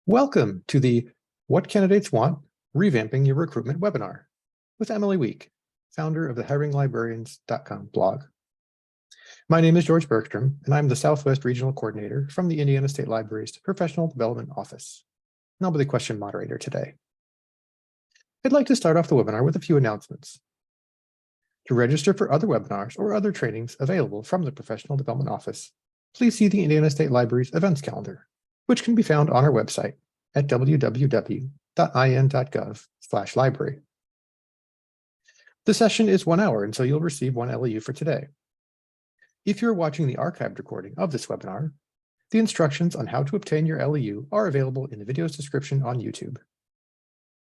Welcome to the What Candidates Want, Revamping Your Recruitment webinar with Emily Week, founder of the HiringLibrarians.com blog. My name is George Bergstrom, and I'm the Southwest Regional Coordinator from the Indiana State Library's Professional Development Office, and I'll be the question moderator today. I'd like to start off the webinar with a few announcements. To register for other webinars or other trainings available from the Professional Development Office, please see the Indiana State Library's events calendar, which can be found on our website at www.in.gov/library. The session is 1 hour, and so you'll receive 1 LEU for today. If you're watching the archived recording of this webinar, the instructions on how to obtain your LEU are available in the video's description on YouTube.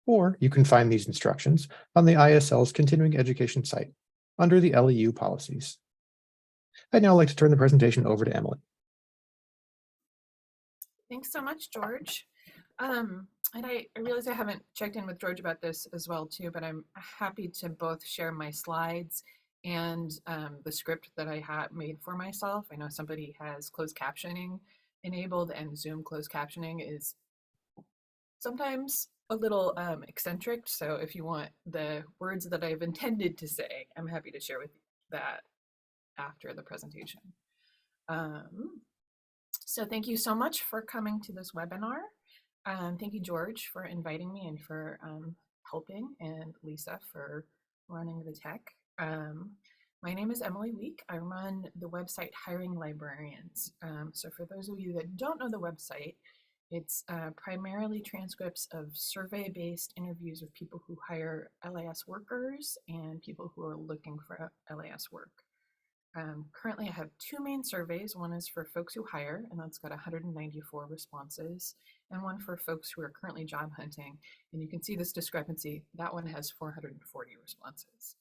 Or you can find these instructions on the ISL's continuing education site under the LEU policies. I'd now like to turn the presentation over to Emily. Thanks so much, George. And I realize I haven't checked in with George about this as well too, but I'm happy to both share my slides and the script that I had made for myself. I know somebody has closed captioning enabled, and Zoom closed captioning is sometimes a little eccentric. So if you want the words that I've intended to say, I'm happy to share with you that after the presentation. So thank you so much for coming to this webinar. Thank you, George, for inviting me and for helping, and Lisa for running the tech. My name is Emily Week. I run the website Hiring Librarians. So for those of you that don't know the website, it's primarily transcripts of survey-based interviews with people who hire LAS workers and people who are looking for LAS work. Currently, I have two main surveys. One is for folks who hire, and that's got 194 responses, and one for folks who are currently job hunting. And you can see this discrepancy. That one has 440 responses.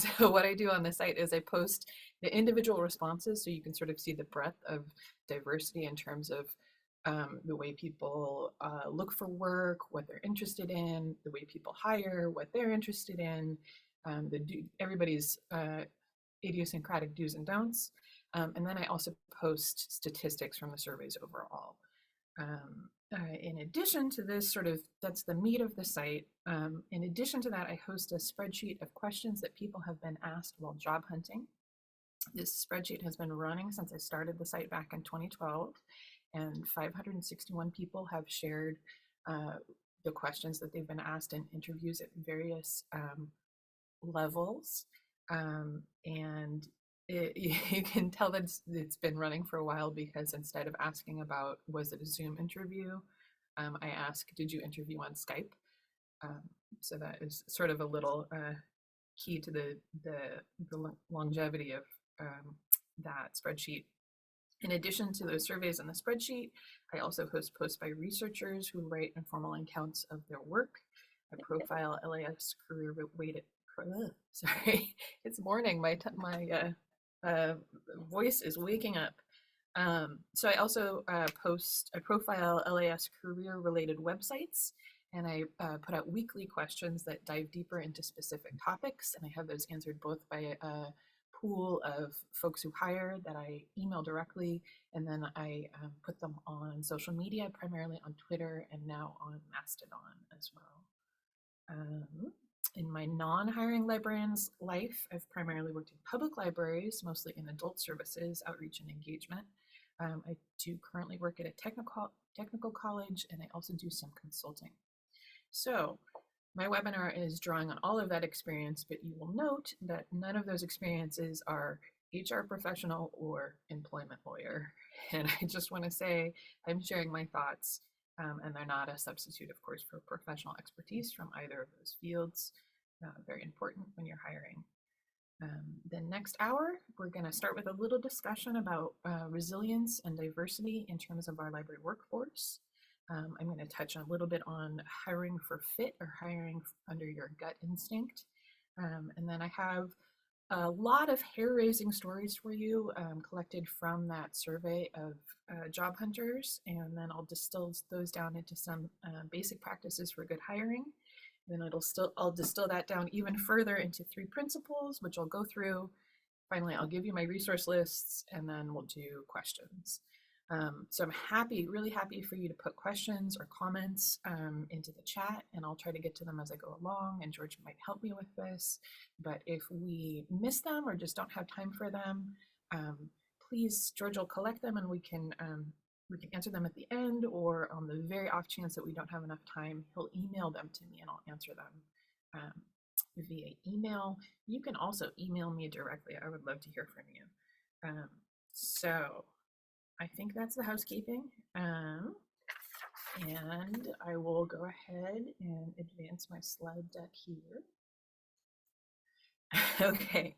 So what I do on the site is I post the individual responses so you can sort of see the breadth of diversity in terms of the way people look for work, what they're interested in, the way people hire, what they're interested in, everybody's idiosyncratic do's and don'ts. And then I also post statistics from the surveys overall. In addition to this that's the meat of the site. In addition to that, I host a spreadsheet of questions that people have been asked while job hunting. This spreadsheet has been running since I started the site back in 2012, and 561 people have shared the questions that they've been asked in interviews at various levels. And you can tell that it's been running for a while, because instead of asking about, was it a Zoom interview, I ask, did you interview on Skype? So that is sort of a little key to the longevity of that spreadsheet. In addition to those surveys in the spreadsheet, I also host posts by researchers who write informal accounts of their work. I profile LAS career weighted. Sorry, it's morning. My voice is waking up. So I also I profile LAS career related websites, and I put out weekly questions that dive deeper into specific topics, and I have those answered both by a pool of folks who hire that I email directly, and then I put them on social media, primarily on Twitter and now on Mastodon as well. In my non-hiring librarian's life, I've primarily worked in public libraries, mostly in adult services, outreach, and engagement. I do currently work at a technical college, and I also do some consulting. So my webinar is drawing on all of that experience, but you will note that none of those experiences are HR professional or employment lawyer. And I just want to say I'm sharing my thoughts, and they're not a substitute, of course, for professional expertise from either of those fields. Very important when you're hiring. The next hour, we're going to start with a little discussion about resilience and diversity in terms of our library workforce. I'm going to touch a little bit on hiring for fit, or hiring under your gut instinct. And then I have a lot of hair-raising stories for you, collected from that survey of job hunters, and then I'll distill those down into some basic practices for good hiring. Then I'll distill that down even further into 3 principles, which I'll go through. Finally, I'll give you my resource lists, and then we'll do questions. So I'm really happy for you to put questions or comments into the chat, and I'll try to get to them as I go along, and George might help me with this. But if we miss them or just don't have time for them, please, George will collect them and we can answer them at the end, or on the very off chance that we don't have enough time, he'll email them to me and I'll answer them via email. You can also email me directly. I would love to hear from you. So I think that's the housekeeping. And I will go ahead and advance my slide deck here. Okay,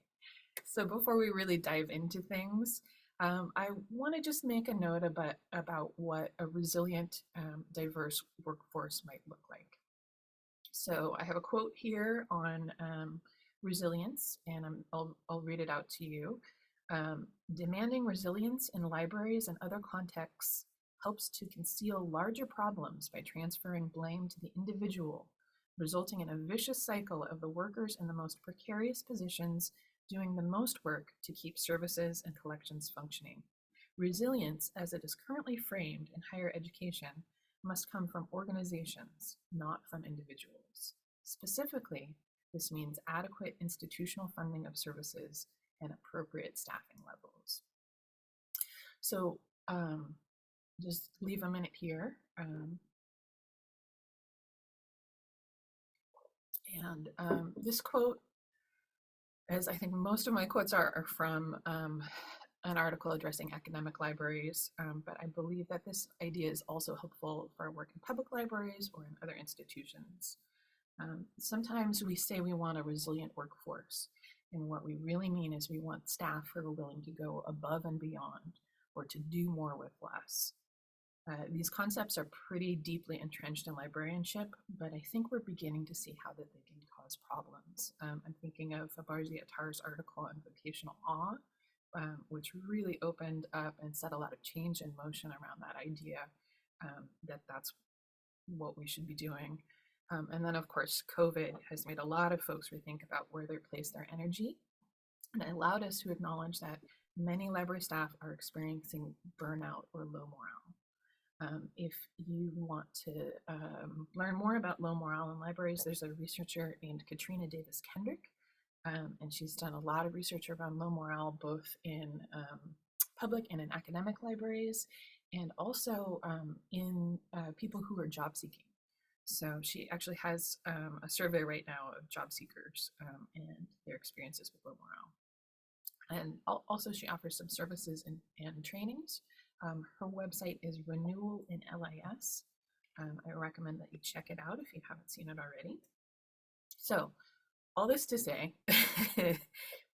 so before we really dive into things, I want to just make a note about what a resilient, diverse workforce might look like. So I have a quote here on resilience, and I'll read it out to you. Demanding resilience in libraries and other contexts helps to conceal larger problems by transferring blame to the individual, resulting in a vicious cycle of the workers in the most precarious positions doing the most work to keep services and collections functioning. Resilience, as it is currently framed in higher education, must come from organizations, not from individuals. Specifically, this means adequate institutional funding of services and appropriate staffing levels. So just leave a minute here. This quote, as I think most of my quotes are from an article addressing academic libraries, but I believe that this idea is also helpful for work in public libraries or in other institutions. Sometimes we say we want a resilient workforce, and what we really mean is we want staff who are willing to go above and beyond or to do more with less. These concepts are pretty deeply entrenched in librarianship, but I think we're beginning to see how that they can cause problems. I'm thinking of Abarzi Attar's article on vocational awe, which really opened up and set a lot of change in motion around that idea that that's what we should be doing. And then, of course, COVID has made a lot of folks rethink about where they place their energy. And it allowed us to acknowledge that many library staff are experiencing burnout or low morale. If you want to learn more about low morale in libraries, there's a researcher named Katrina Davis Kendrick, and she's done a lot of research around low morale, both in public and in academic libraries, and also in people who are job seeking. So she actually has a survey right now of job seekers and their experiences with low morale. And also she offers some services and trainings. Her website is Renewal in LIS. I recommend that you check it out if you haven't seen it already. So all this to say,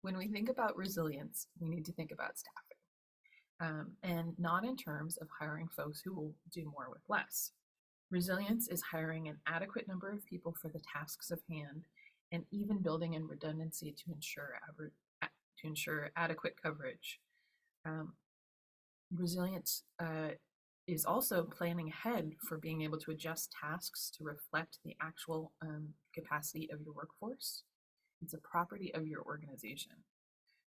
when we think about resilience, we need to think about staffing, and not in terms of hiring folks who will do more with less. Resilience is hiring an adequate number of people for the tasks of hand, and even building in redundancy to ensure adequate coverage. Resilience is also planning ahead for being able to adjust tasks to reflect the actual capacity of your workforce. It's a property of your organization.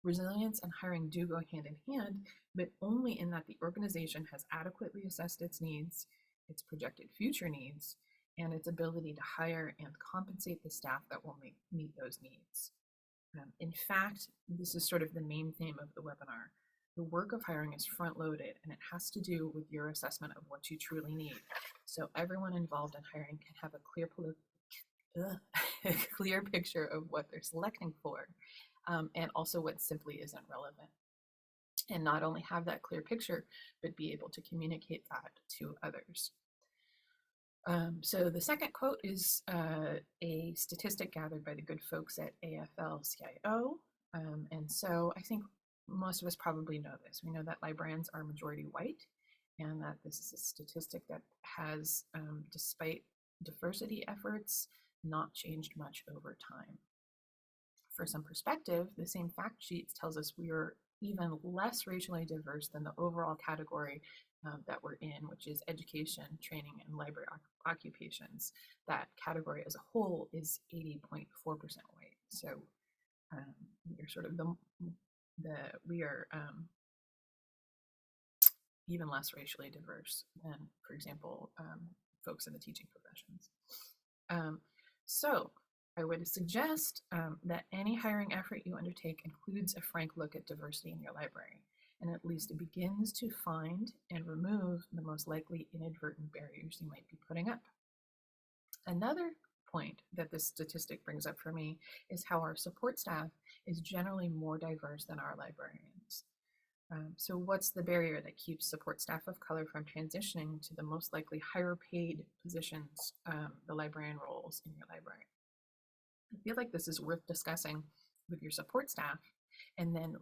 Resilience and hiring do go hand in hand, but only in that the organization has adequately assessed its needs, its projected future needs, and its ability to hire and compensate the staff that will meet those needs. In fact, this is sort of the main theme of the webinar. The work of hiring is front-loaded, and it has to do with your assessment of what you truly need. So everyone involved in hiring can have a clear picture of what they're selecting for, and also what simply isn't relevant. And not only have that clear picture, but be able to communicate that to others. So the second quote is a statistic gathered by the good folks at AFL-CIO. And so I think most of us probably know this. We know that librarians are majority white, and that this is a statistic that has, despite diversity efforts, not changed much over time. For some perspective, the same fact sheet tells us we are even less racially diverse than the overall category that we're in, which is education, training, and library occupations. That category as a whole is 80.4% white. So we are sort of even less racially diverse than, for example, folks in the teaching professions. So I would suggest that any hiring effort you undertake includes a frank look at diversity in your library, and at least it begins to find and remove the most likely inadvertent barriers you might be putting up. Another point that this statistic brings up for me is how our support staff is generally more diverse than our librarians. So what's the barrier that keeps support staff of color from transitioning to the most likely higher paid positions, the librarian roles in your library? I feel like this is worth discussing with your support staff, and then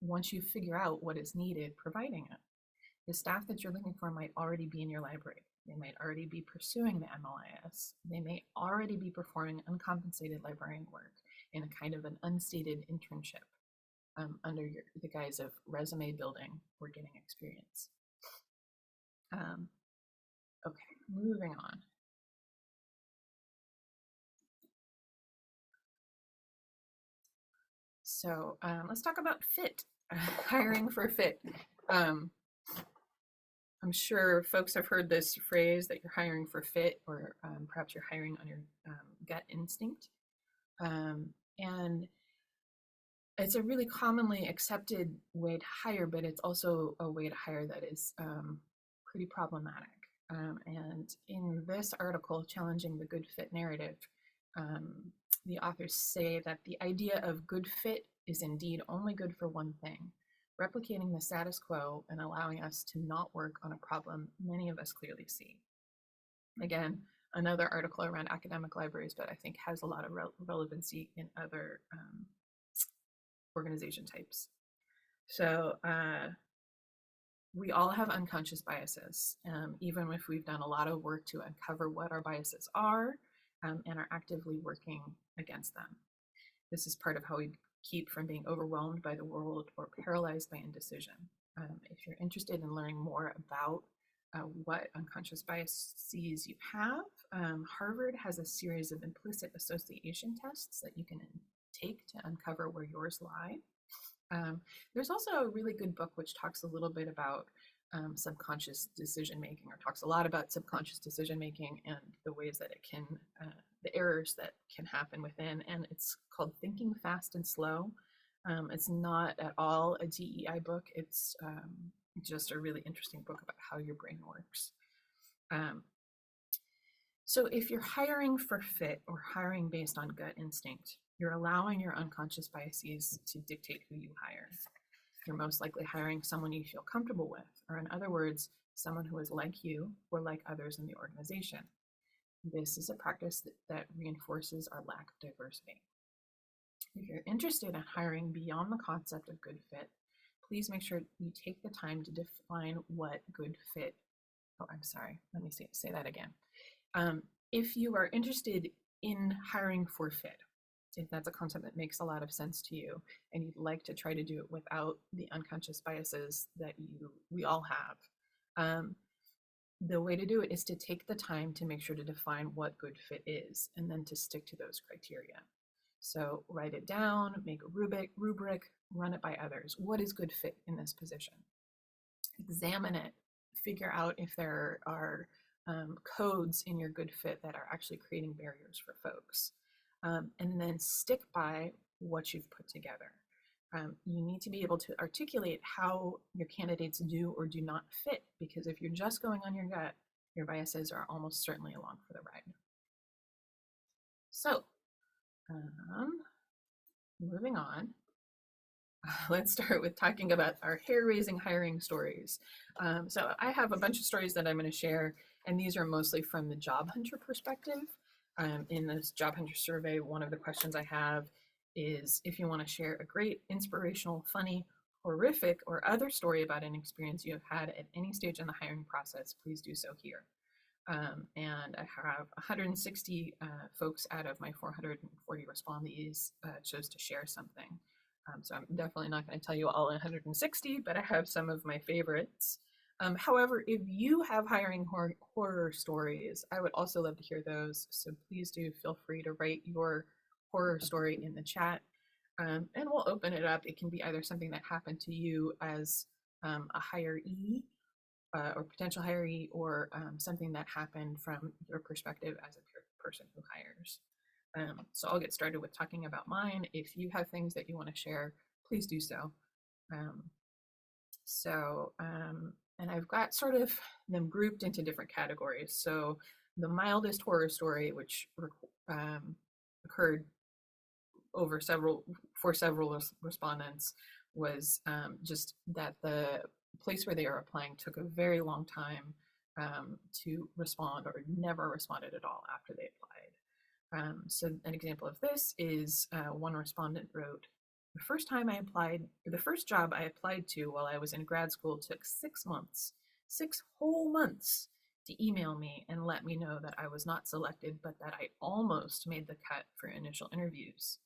once you figure out what is needed, providing it. The staff that you're looking for might already be in your library. They might already be pursuing the MLIS. They may already be performing uncompensated librarian work in a kind of an unstated internship under the guise of resume building or getting experience. Okay, moving on. So let's talk about fit, hiring for fit. I'm sure folks have heard this phrase that you're hiring for fit, or perhaps you're hiring on your gut instinct. And it's a really commonly accepted way to hire, but it's also a way to hire that is pretty problematic. And in this article, Challenging the Good Fit Narrative, the authors say that the idea of good fit is indeed only good for one thing: replicating the status quo and allowing us to not work on a problem many of us clearly see. Again, another article around academic libraries, but I think has a lot of relevancy in other organization types. So we all have unconscious biases, even if we've done a lot of work to uncover what our biases are and are actively working against them. This is part of how we keep from being overwhelmed by the world or paralyzed by indecision. If you're interested in learning more about what unconscious biases you have, Harvard has a series of implicit association tests that you can take to uncover where yours lie. There's also a really good book which talks a little bit about subconscious decision making, or talks a lot about subconscious decision making and the ways that it can, the errors that can happen within. And it's called Thinking Fast and Slow. It's not at all a DEI book. It's just a really interesting book about how your brain works. So if you're hiring for fit or hiring based on gut instinct, you're allowing your unconscious biases to dictate who you hire. You're most likely hiring someone you feel comfortable with, or in other words, someone who is like you or like others in the organization. This is a practice that reinforces our lack of diversity. If you're interested in hiring beyond the concept of good fit, please make sure you take the time to define what good fit. Oh, I'm sorry. Let me say that again. If you are interested in hiring for fit, if that's a concept that makes a lot of sense to you, and you'd like to try to do it without the unconscious biases that we all have, the way to do it is to take the time to make sure to define what good fit is, and then to stick to those criteria. So write it down, make a rubric, run it by others. What is good fit in this position? Examine it, figure out if there are codes in your good fit that are actually creating barriers for folks. And then stick by what you've put together. You need to be able to articulate how your candidates do or do not fit, because if you're just going on your gut, your biases are almost certainly along for the ride. So, moving on, let's start with talking about our hair-raising hiring stories. So I have a bunch of stories that I'm going to share, and these are mostly from the job hunter perspective. In this job hunter survey, one of the questions I have is if you want to share a great, inspirational, funny, horrific, or other story about an experience you have had at any stage in the hiring process, please do so here. And I have 160 folks out of my 440 respondees chose to share something. So I'm definitely not going to tell you all 160, but I have some of my favorites. However, if you have hiring horror stories, I would also love to hear those. So please do feel free to write your horror story in the chat, and we'll open it up. It can be either something that happened to you as a hiree or potential hiree, or something that happened from your perspective as a person who hires. So I'll get started with talking about mine. If you have things that you want to share, please do so. Um, and I've got sort of them grouped into different categories. So the mildest horror story, which occurred over several respondents, was just that the place where they are applying took a very long time to respond, or never responded at all after they applied. So an example of this is one respondent wrote, the first job I applied to while I was in grad school took 6 months, 6 whole months, to email me and let me know that I was not selected, but that I almost made the cut for initial interviews.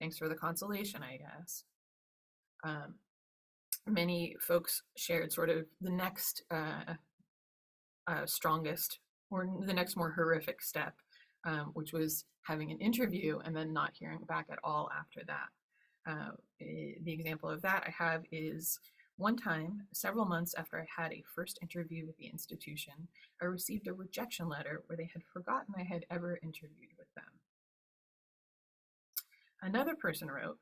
Thanks for the consolation, I guess. Many folks shared sort of the next strongest, or the next more horrific step, which was having an interview and then not hearing back at all after that. The example of that I have is one time, several months after I had a first interview with the institution, I received a rejection letter where they had forgotten I had ever interviewed with them. Another person wrote,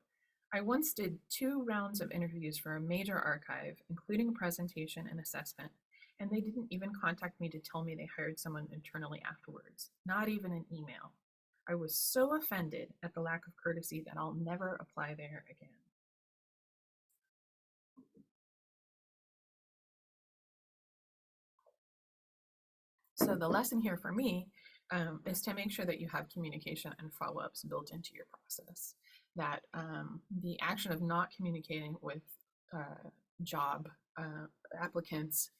I once did 2 rounds of interviews for a major archive, including a presentation and assessment, and they didn't even contact me to tell me they hired someone internally afterwards, not even an email. I was so offended at the lack of courtesy that I'll never apply there again. So the lesson here for me is to make sure that you have communication and follow-ups built into your process. That the action of not communicating with job applicants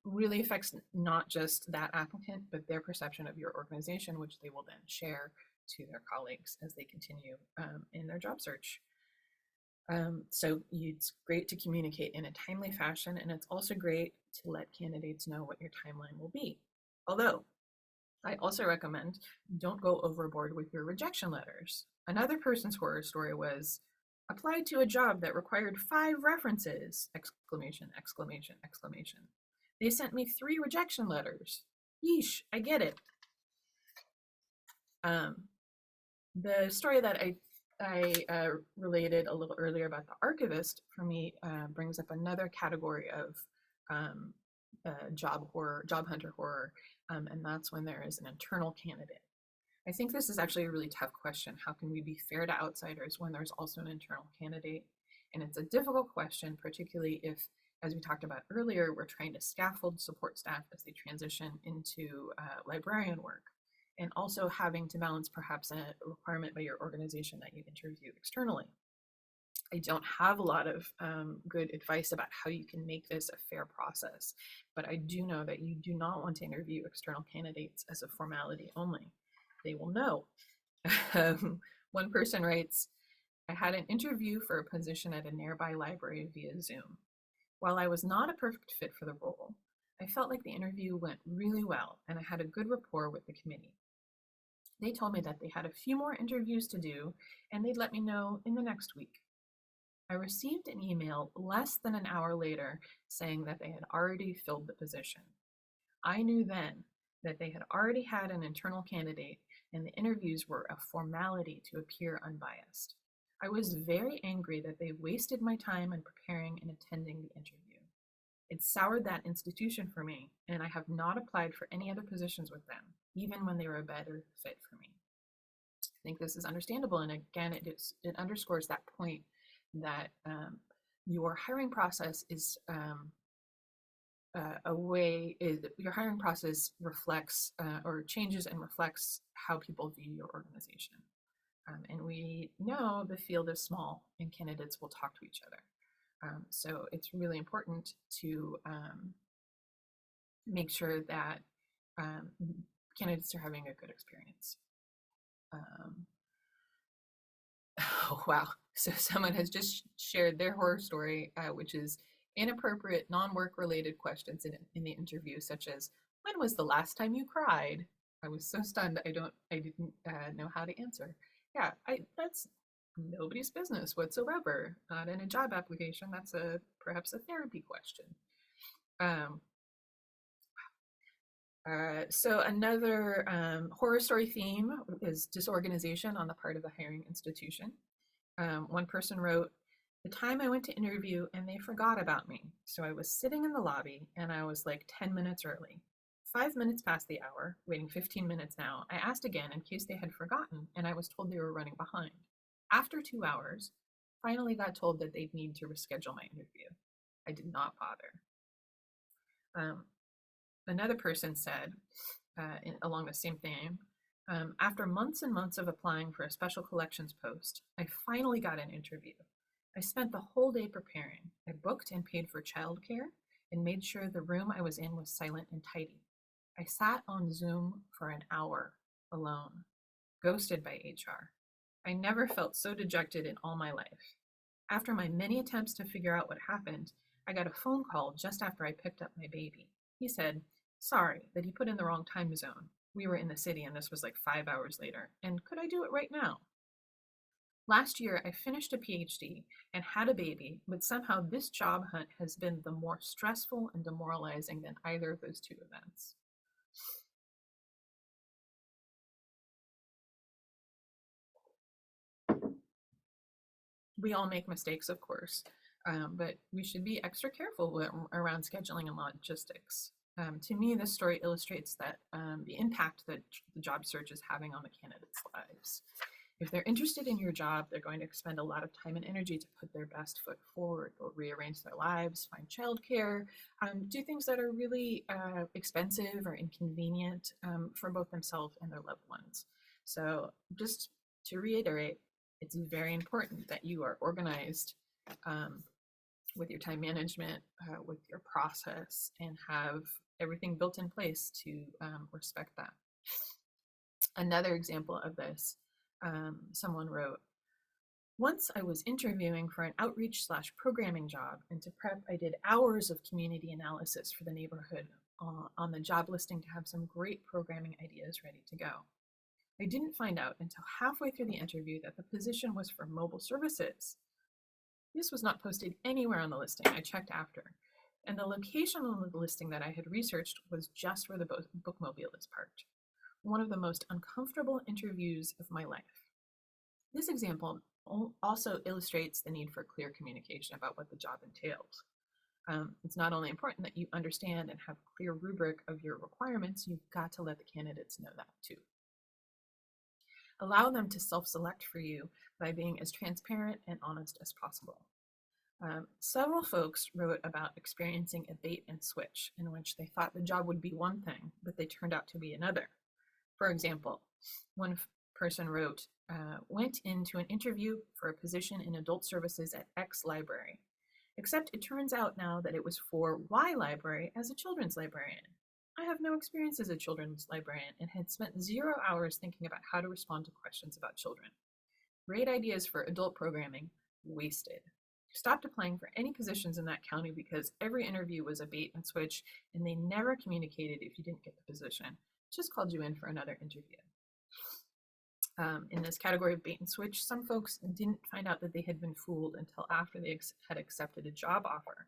really affects not just that applicant, but their perception of your organization, which they will then share to their colleagues as they continue in their job search. So it's great to communicate in a timely fashion, and it's also great to let candidates know what your timeline will be. Although, I also recommend don't go overboard with your rejection letters. Another person's horror story was, applied to a job that required 5 references, exclamation, exclamation, exclamation. They sent me 3 rejection letters. Yeesh, I get it. The story that I related a little earlier about the archivist, for me, brings up another category of job hunter horror, and that's when there is an internal candidate. I think this is actually a really tough question. How can we be fair to outsiders when there's also an internal candidate? And it's a difficult question, particularly if, as we talked about earlier, we're trying to scaffold support staff as they transition into librarian work, and also having to balance perhaps a requirement by your organization that you interview externally. I don't have a lot of good advice about how you can make this a fair process, but I do know that you do not want to interview external candidates as a formality only. They will know. One person writes, I had an interview for a position at a nearby library via Zoom. While I was not a perfect fit for the role, I felt like the interview went really well and I had a good rapport with the committee. They told me that they had a few more interviews to do and they'd let me know in the next week. I received an email less than an hour later saying that they had already filled the position. I knew then that they had already had an internal candidate and the interviews were a formality to appear unbiased. I was very angry that they wasted my time in preparing and attending the interview. It soured that institution for me, and I have not applied for any other positions with them, even when they were a better fit for me. I think this is understandable, and again, it underscores that point that your hiring process is your hiring process reflects or changes and reflects how people view your organization. And we know the field is small and candidates will talk to each other. So it's really important to make sure that candidates are having a good experience. Oh, wow. So someone has just shared their horror story, which is inappropriate, non-work related questions in the interview, such as, when was the last time you cried? I was so stunned I didn't know how to answer. Yeah, that's nobody's business whatsoever. Not in a job application. That's perhaps a therapy question. Um, so another horror story theme is disorganization on the part of the hiring institution. One person wrote, "The time I went to interview and they forgot about me. So I was sitting in the lobby and I was like 10 minutes early. 5 minutes past the hour, waiting 15 minutes now. I asked again in case they had forgotten and I was told they were running behind. After 2 hours, finally got told that they'd need to reschedule my interview. I did not bother." Um, Another person said, along the same theme, after months and months of applying for a special collections post, I finally got an interview. I spent the whole day preparing. I booked and paid for childcare and made sure the room I was in was silent and tidy. I sat on Zoom for an hour alone, ghosted by HR. I never felt so dejected in all my life. After my many attempts to figure out what happened, I got a phone call just after I picked up my baby. He said, sorry, that he put in the wrong time zone. We were in the city and this was like 5 hours later. And could I do it right now? Last year, I finished a PhD and had a baby, but somehow this job hunt has been the more stressful and demoralizing than either of those two events. We all make mistakes, of course, but we should be extra careful around scheduling and logistics. To me, this story illustrates that the impact that the job search is having on the candidates' lives. If they're interested in your job, they're going to expend a lot of time and energy to put their best foot forward. They'll rearrange their lives, find childcare, do things that are really expensive or inconvenient for both themselves and their loved ones. So just to reiterate, it's very important that you are organized with your time management, with your process, and have everything built in place to respect that. Another example of this, someone wrote, once I was interviewing for an outreach/programming job, and to prep, I did hours of community analysis for the neighborhood on the job listing to have some great programming ideas ready to go. I didn't find out until halfway through the interview that the position was for mobile services. This was not posted anywhere on the listing. I checked after. And the location on the listing that I had researched was just where the bookmobile is parked. One of the most uncomfortable interviews of my life. This example also illustrates the need for clear communication about what the job entails. It's not only important that you understand and have a clear rubric of your requirements, you've got to let the candidates know that too. Allow them to self-select for you by being as transparent and honest as possible. Several folks wrote about experiencing a bait and switch in which they thought the job would be one thing, but they turned out to be another. For example, one person wrote, went into an interview for a position in adult services at X library, except it turns out now that it was for Y library as a children's librarian. I have no experience as a children's librarian and had spent 0 hours thinking about how to respond to questions about children. Great ideas for adult programming, wasted. Stopped applying for any positions in that county because every interview was a bait and switch, and they never communicated if you didn't get the position. Just called you in for another interview. In this category of bait and switch, some folks didn't find out that they had been fooled until after they had accepted a job offer.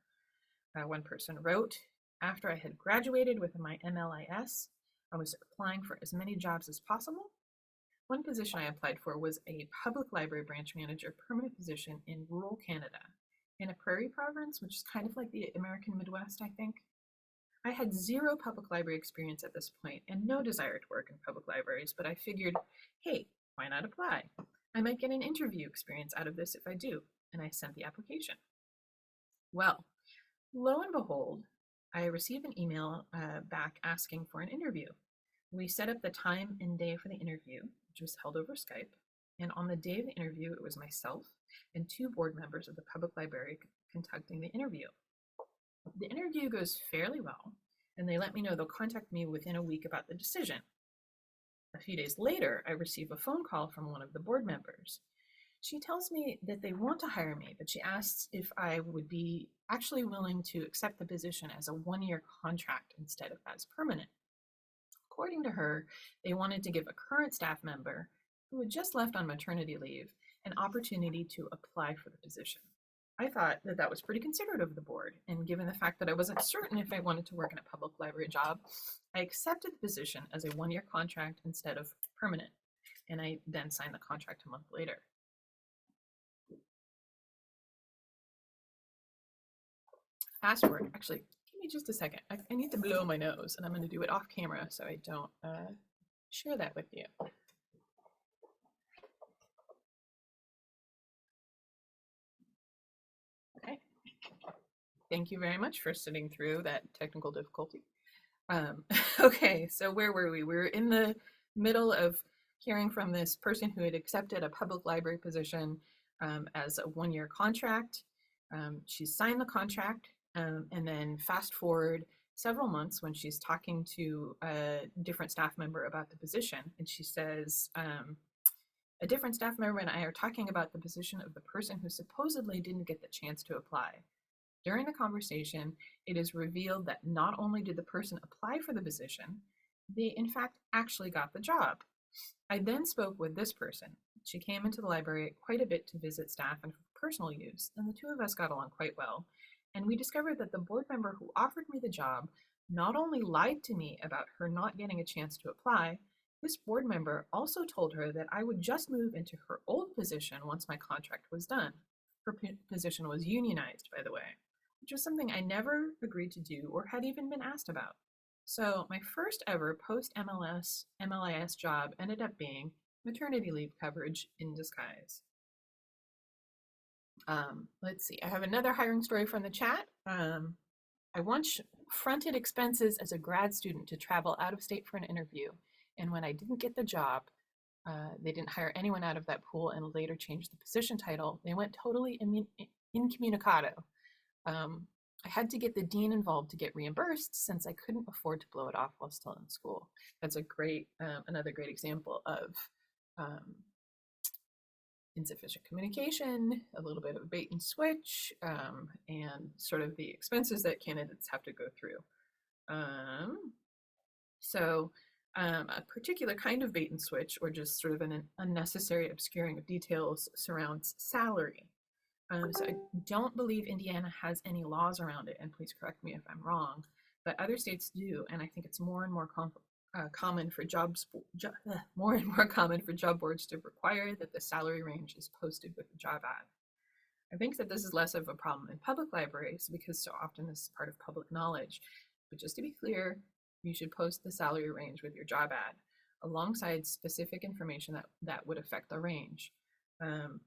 One person wrote, after I had graduated with my MLIS, I was applying for as many jobs as possible. One position I applied for was a public library branch manager permanent position in rural Canada, in a prairie province, which is kind of like the American Midwest, I think. I had 0 public library experience at this point and no desire to work in public libraries, but I figured, hey, why not apply? I might get an interview experience out of this if I do, and I sent the application. Well, lo and behold, I received an email back asking for an interview. We set up the time and day for the interview, which was held over Skype. And on the day of the interview, it was myself and 2 board members of the public library conducting the interview. The interview goes fairly well, and they let me know they'll contact me within a week about the decision. A few days later, I receive a phone call from one of the board members. She tells me that they want to hire me, but she asks if I would be actually willing to accept the position as a 1-year contract instead of as permanent. According to her, they wanted to give a current staff member who had just left on maternity leave an opportunity to apply for the position. I thought that that was pretty considerate of the board, and given the fact that I wasn't certain if I wanted to work in a public library job, I accepted the position as a one-year contract instead of permanent, and I then signed the contract a month later. Fast forward, actually, give me just a second. I need to blow my nose, and I'm going to do it off camera so I don't share that with you. Okay. Thank you very much for sitting through that technical difficulty. Okay, so where were we? We were in the middle of hearing from this person who had accepted a public library position as a one-year contract. She signed the contract, and then fast forward several months when she's talking to a different staff member about the position, and she says, a different staff member and I are talking about the position of the person who supposedly didn't get the chance to apply. During the conversation, it is revealed that not only did the person apply for the position, they in fact actually got the job. I then spoke with this person. She came into the library quite a bit to visit staff and for personal use, and the two of us got along quite well. And we discovered that the board member who offered me the job not only lied to me about her not getting a chance to apply, this board member also told her that I would just move into her old position once my contract was done. Her position was unionized, by the way, which was something I never agreed to do or had even been asked about. So my first ever post-MLIS job ended up being maternity leave coverage in disguise. Let's see, I have another hiring story from the chat. I once fronted expenses as a grad student to travel out of state for an interview. And when I didn't get the job, they didn't hire anyone out of that pool and later changed the position title. They went totally incommunicado. I had to get the dean involved to get reimbursed since I couldn't afford to blow it off while still in school. That's a great, another great example of insufficient communication, a little bit of bait and switch, and sort of the expenses that candidates have to go through. A particular kind of bait and switch, or just sort of an unnecessary obscuring of details, surrounds salary. So I don't believe Indiana has any laws around it, and please correct me if I'm wrong, but other states do, and I think it's more and more common for job boards to require that the salary range is posted with the job ad. I think that this is less of a problem in public libraries because so often this is part of public knowledge. But just to be clear, you should post the salary range with your job ad alongside specific information that would affect the range.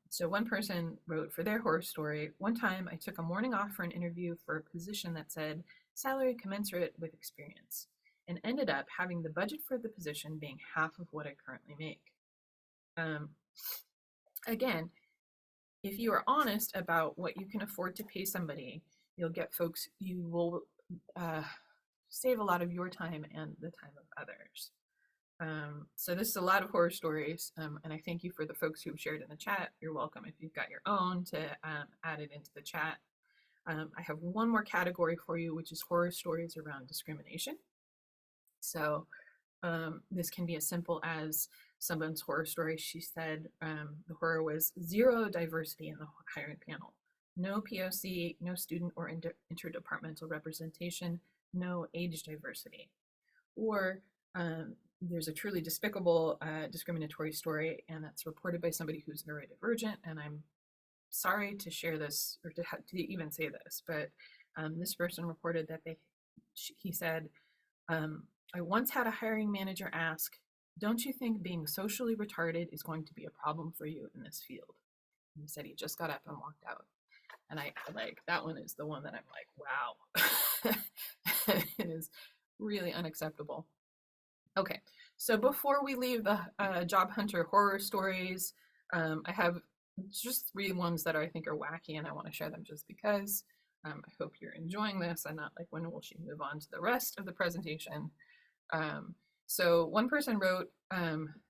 So one person wrote for their horror story, one time I took a morning off for an interview for a position that said salary commensurate with experience, and ended up having the budget for the position being half of what I currently make. Again, if you are honest about what you can afford to pay somebody, you'll get folks, you will save a lot of your time and the time of others. So this is a lot of horror stories, and I thank you for the folks who've shared in the chat. You're welcome if you've got your own to add it into the chat. I have one more category for you, which is horror stories around discrimination. So this can be as simple as someone's horror story. She said the horror was zero diversity in the hiring panel, no POC, no student or interdepartmental representation, no age diversity. Or there's a truly despicable discriminatory story, and that's reported by somebody who's neurodivergent, and I'm sorry to share this or to even say this, but this person reported that he said, I once had a hiring manager ask, don't you think being socially retarded is going to be a problem for you in this field? And he said he just got up and walked out. And I like, that one is the one that I'm like, wow, it is really unacceptable. Okay, so before we leave the job hunter horror stories, I have just 3 ones that I think are wacky and I want to share them just because. I hope you're enjoying this and not like, when will she move on to the rest of the presentation? So one person wrote,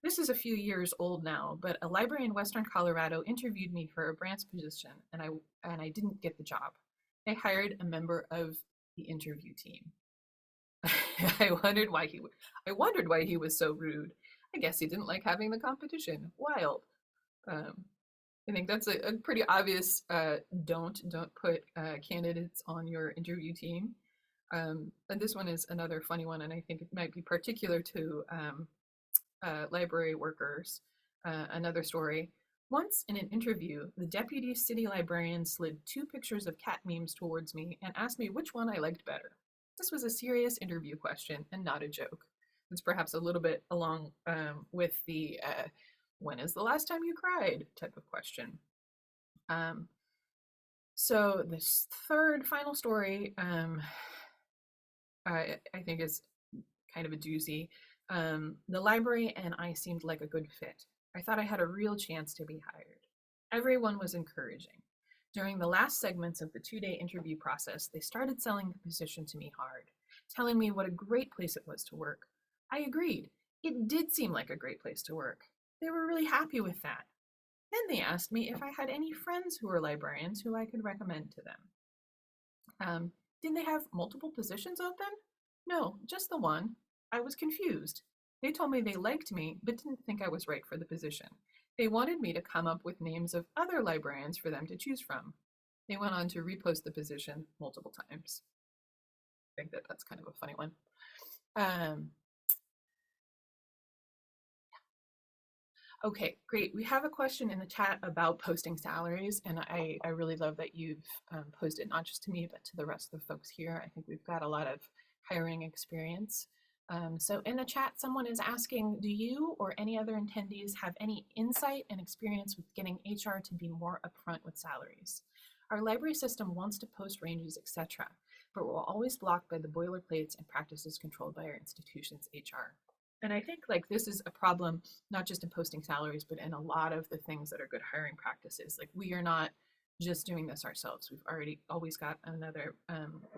this is a few years old now, but a library in Western Colorado interviewed me for a branch position and I didn't get the job. They hired a member of the interview team. I wondered why he was so rude. I guess he didn't like having the competition. Wild. I think that's a pretty obvious don't put candidates on your interview team. And this one is another funny one, and I think it might be particular to library workers. Another story. Once in an interview, the deputy city librarian slid 2 pictures of cat memes towards me and asked me which one I liked better. This was a serious interview question and not a joke. It's perhaps a little bit along with the when is the last time you cried type of question. So this third final story, I think is kind of a doozy. The library and I seemed like a good fit. I thought I had a real chance to be hired. Everyone was encouraging. During the last segments of the 2-day interview process, they started selling the position to me hard, telling me what a great place it was to work. I agreed. It did seem like a great place to work. They were really happy with that. Then they asked me if I had any friends who were librarians who I could recommend to them. Did they have multiple positions open? No, just the one. I was confused. They told me they liked me, but didn't think I was right for the position. They wanted me to come up with names of other librarians for them to choose from. They went on to repost the position multiple times. I think that that's kind of a funny one. Okay, great. We have a question in the chat about posting salaries, and I really love that you've posed it not just to me, but to the rest of the folks here. I think we've got a lot of hiring experience. So in the chat, someone is asking, do you or any other attendees have any insight and experience with getting HR to be more upfront with salaries? Our library system wants to post ranges, etc., but we're always blocked by the boilerplates and practices controlled by our institution's HR. And I think like this is a problem, not just in posting salaries, but in a lot of the things that are good hiring practices. Like we are not just doing this ourselves. We've already always got another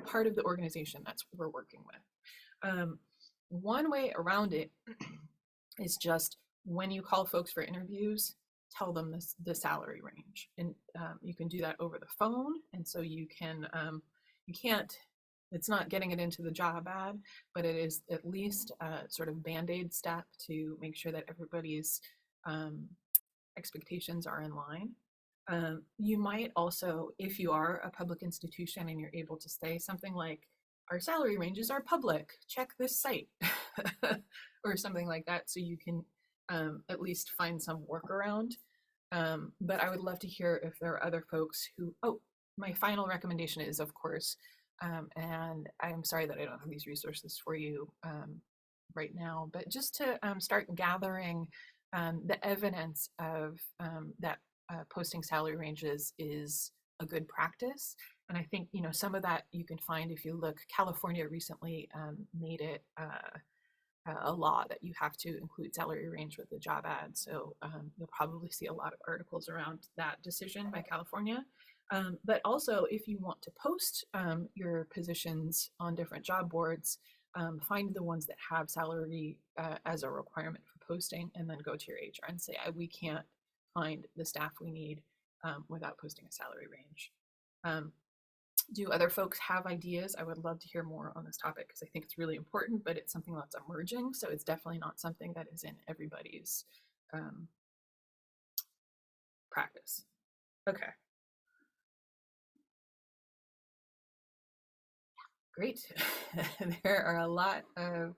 part of the organization that's we're working with. One way around it is just when you call folks for interviews, tell them the salary range, and you can do that over the phone. And so you can you can't. It's not getting it into the job ad, but it is at least a sort of band-aid step to make sure that everybody's expectations are in line. You might also, if you are a public institution and you're able to say something like, our salary ranges are public, check this site, or something like that, so you can at least find some workaround. But I would love to hear if there are other folks who, my final recommendation is, of course, and I'm sorry that I don't have these resources for you right now, but just to start gathering the evidence of that posting salary ranges is a good practice. And I think, some of that you can find if you look. California recently made it a law that you have to include salary range with the job ad. So you'll probably see a lot of articles around that decision by California. But also, if you want to post your positions on different job boards, find the ones that have salary as a requirement for posting, and then go to your HR and say, we can't find the staff we need without posting a salary range. Do other folks have ideas? I would love to hear more on this topic because I think it's really important, but it's something that's emerging. So it's definitely not something that is in everybody's practice. Okay. Great. There are a lot of,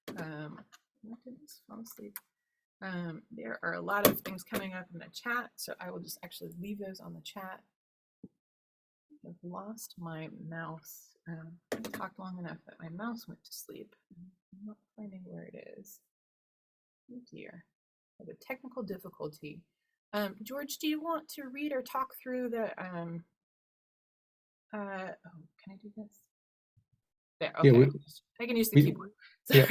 what did this fall asleep? There are a lot of things coming up in the chat, so I will just actually leave those on the chat. I've lost my mouse. I talked long enough that my mouse went to sleep. I'm not finding where it is. Oh dear. I have a technical difficulty. George, do you want to read or talk through the, can I do this? There, okay. Yeah, I can use the keyboard. Yeah,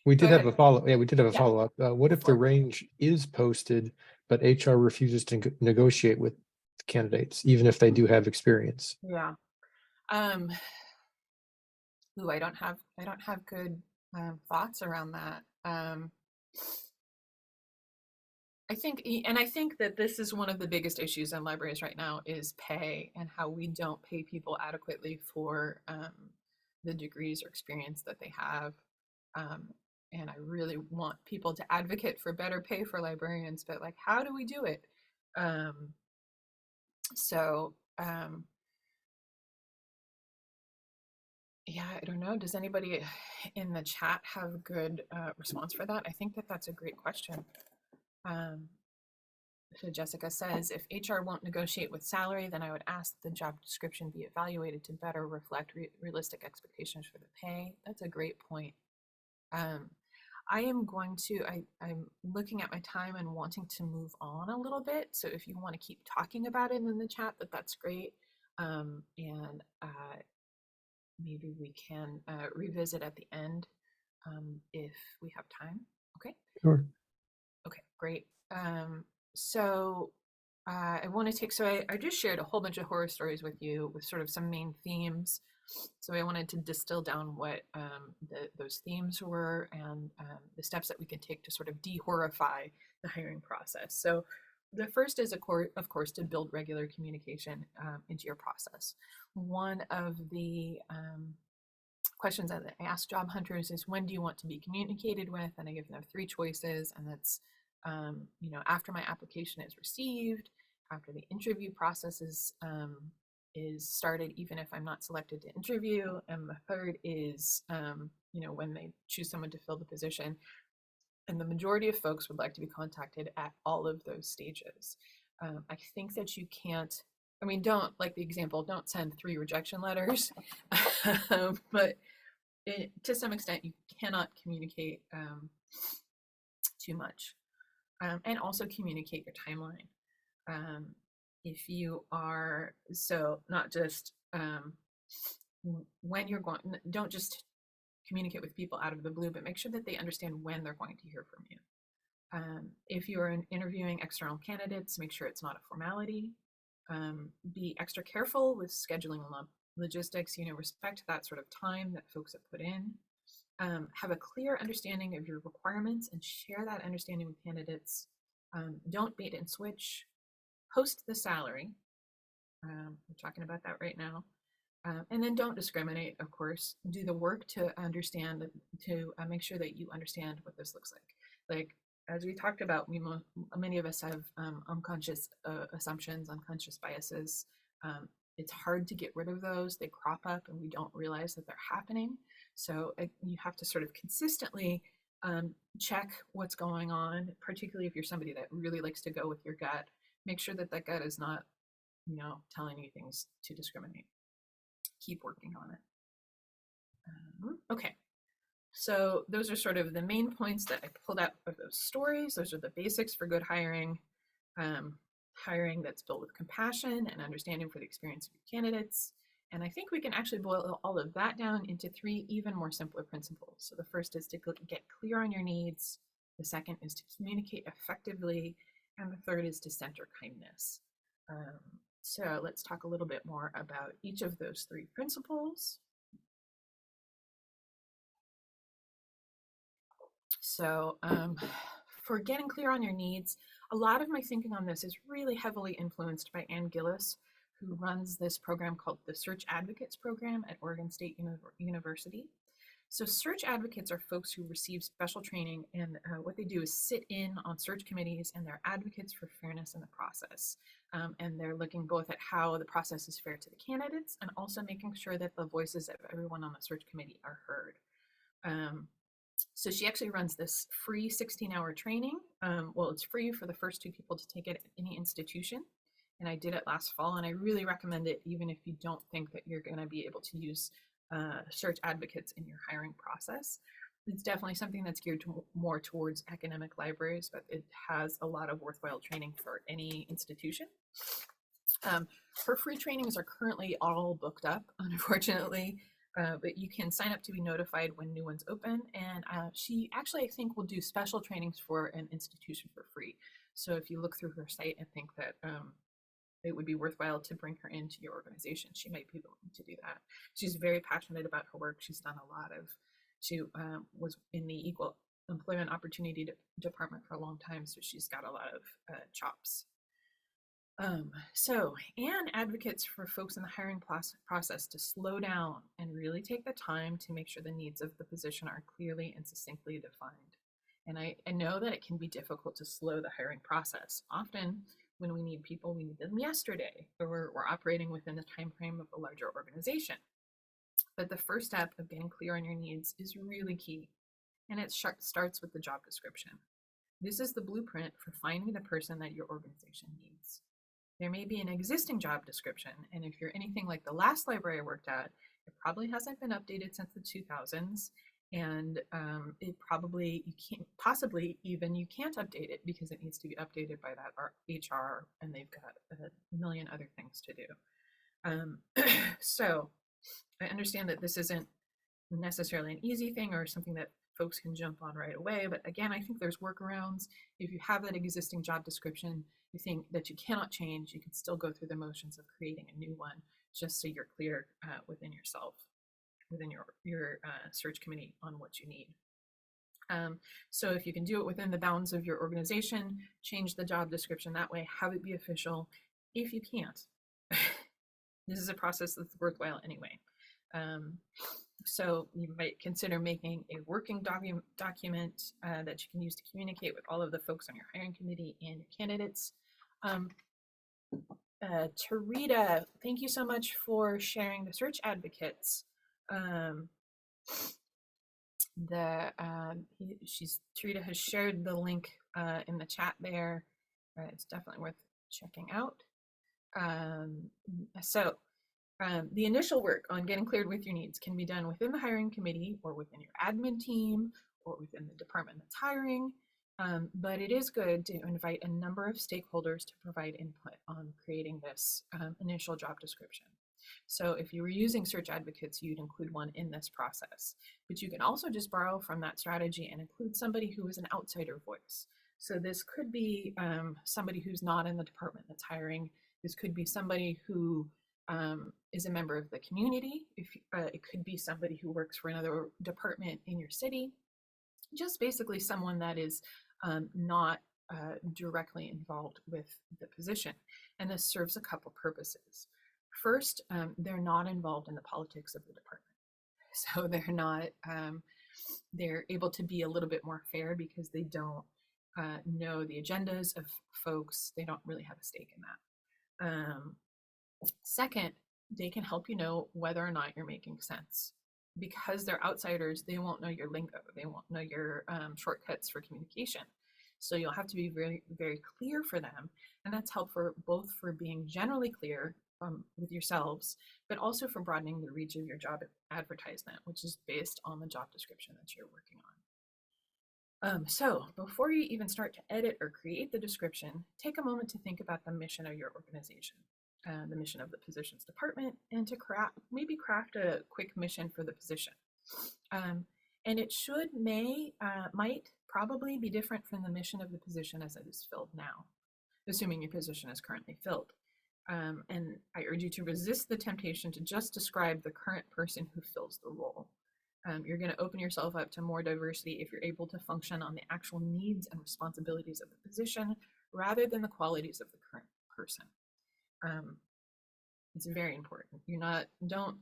we did have a follow. Yeah, we did have a follow-up. What if the range is posted, but HR refuses to negotiate with candidates, even if they do have experience? Yeah. Ooh, I don't have good thoughts around that. I think that this is one of the biggest issues in libraries right now is pay, and how we don't pay people adequately for the degrees or experience that they have. And I really want people to advocate for better pay for librarians, but like, how do we do it? Um, so, yeah, I don't know. Does anybody in the chat have a good response for that? I think that that's a great question. Um, so Jessica says, if HR won't negotiate with salary, then I would ask the job description be evaluated to better reflect realistic expectations for the pay. That's a great point. Um, I am going to, I'm looking at my time and wanting to move on a little bit. So if you want to keep talking about it in the chat, that's great. And maybe we can revisit at the end if we have time. Okay. Sure. Okay, great. So I want to take, so I just shared a whole bunch of horror stories with you with sort of some main themes. So I wanted to distill down what those themes were and the steps that we can take to sort of de-horrify the hiring process. So the first is, of course, to build regular communication into your process. One of the questions that I ask job hunters is, when do you want to be communicated with? And I give them three choices, and that's after my application is received, after the interview process is started, even if I'm not selected to interview, and the third is when they choose someone to fill the position. And the majority of folks would like to be contacted at all of those stages. I think that you can't, I mean, don't, like the example, don't send 3 rejection letters, but to some extent, you cannot communicate too much. And also communicate your timeline. If you are, so not just when you're going, don't just communicate with people out of the blue, but make sure that they understand when they're going to hear from you. If you're interviewing external candidates, make sure it's not a formality. Be extra careful with scheduling logistics, respect that sort of time that folks have put in. Have a clear understanding of your requirements and share that understanding with candidates. Don't bait and switch. Post the salary. We're talking about that right now. And then don't discriminate, of course. Do the work to understand, to make sure that you understand what this looks like. Like, as we talked about, many of us have unconscious assumptions, unconscious biases. It's hard to get rid of those. They crop up and we don't realize that they're happening. So you have to sort of consistently check what's going on, particularly if you're somebody that really likes to go with your gut. Make sure that that gut is not, telling you things to discriminate. Keep working on it. Okay. So those are sort of the main points that I pulled out of those stories. Those are the basics for good hiring. Hiring that's built with compassion and understanding for the experience of your candidates. And I think we can actually boil all of that down into 3 even more simpler principles. So the first is to get clear on your needs. The second is to communicate effectively. And the third is to center kindness. So let's talk a little bit more about each of those 3 principles. So for getting clear on your needs, a lot of my thinking on this is really heavily influenced by Ann Gillis, who runs this program called the Search Advocates Program at Oregon State University. So search advocates are folks who receive special training, and what they do is sit in on search committees, and they're advocates for fairness in the process. And they're looking both at how the process is fair to the candidates and also making sure that the voices of everyone on the search committee are heard. So she actually runs this free 16-hour training. Well, it's free for the first 2 people to take it at any institution. And I did it last fall, and I really recommend it even if you don't think that you're going to be able to use search advocates in your hiring process. It's definitely something that's geared more towards academic libraries, but it has a lot of worthwhile training for any institution. Her free trainings are currently all booked up, unfortunately. But you can sign up to be notified when new ones open. And she actually, I think, will do special trainings for an institution for free. So if you look through her site and think that it would be worthwhile to bring her into your organization, she might be willing to do that. She's very passionate about her work. She's done a lot of, she was in the Equal Employment Opportunity Department for a long time. So she's got a lot of chops. So Ann advocates for folks in the hiring process to slow down and really take the time to make sure the needs of the position are clearly and succinctly defined. And I know that it can be difficult to slow the hiring process. Often When we need people, we need them yesterday, or we're operating within the time frame of a larger organization. But the first step of getting clear on your needs is really key, and it starts with the job description. This is the blueprint for finding the person that your organization needs. There may be an existing job description, and if you're anything like the last library I worked at, it probably hasn't been updated since the 2000s, and it probably you can't update it because it needs to be updated by that HR, and they've got a million other things to do. So I understand that this isn't necessarily an easy thing or something that folks can jump on right away. But again, I think there's workarounds. If you have that existing job description, you think that you cannot change, you can still go through the motions of creating a new one, just so you're clear within yourself, within your search committee on what you need. So if you can do it within the bounds of your organization, change the job description that way, have it be official. If you can't, this is a process that's worthwhile anyway. So you might consider making a working document that you can use to communicate with all of the folks on your hiring committee and your candidates. Tarita, thank you so much for sharing the search advocates. Tarita has shared the link in the chat there. It's definitely worth checking out. The initial work on getting cleared with your needs can be done within the hiring committee or within your admin team or within the department that's hiring. But it is good to invite a number of stakeholders to provide input on creating this initial job description. So if you were using search advocates, you'd include one in this process. But you can also just borrow from that strategy and include somebody who is an outsider voice. So this could be somebody who's not in the department that's hiring. This could be somebody who is a member of the community. It could be somebody who works for another department in your city. Just basically someone that is not directly involved with the position. And this serves a couple purposes. First, they're not involved in the politics of the department. So they're able to be a little bit more fair because they don't know the agendas of folks. They don't really have a stake in that. Second, they can help you know whether or not you're making sense. Because they're outsiders, they won't know your lingo. They won't know your shortcuts for communication. So you'll have to be very, very clear for them. And that's helpful both for being generally clear with yourselves, but also for broadening the reach of your job advertisement, which is based on the job description that you're working on. So before you even start to edit or create the description, take a moment to think about the mission of your organization, the mission of the positions department, and to maybe craft a quick mission for the position. And it might probably be different from the mission of the position as it is filled now, assuming your position is currently filled. And I urge you to resist the temptation to just describe the current person who fills the role. You're going to open yourself up to more diversity if you're able to function on the actual needs and responsibilities of the position rather than the qualities of the current person. It's very important. Don't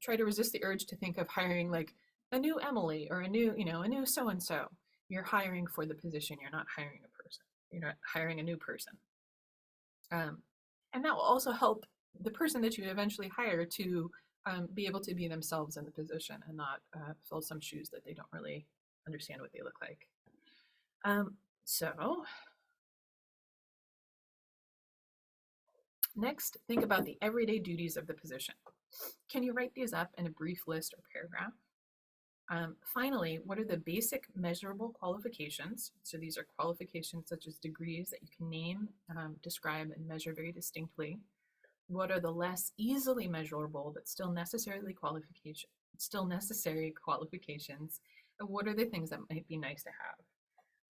try to resist the urge to think of hiring like a new Emily or a new so-and-so. You're hiring for the position. You're not hiring a person. You're not hiring a new person. And that will also help the person that you eventually hire to be able to be themselves in the position and not fill some shoes that they don't really understand what they look like. So next, think about the everyday duties of the position. Can you write these up in a brief list or paragraph? Finally, what are the basic measurable qualifications? So these are qualifications such as degrees that you can name, describe, and measure very distinctly. What are the less easily measurable but still necessary qualifications? And what are the things that might be nice to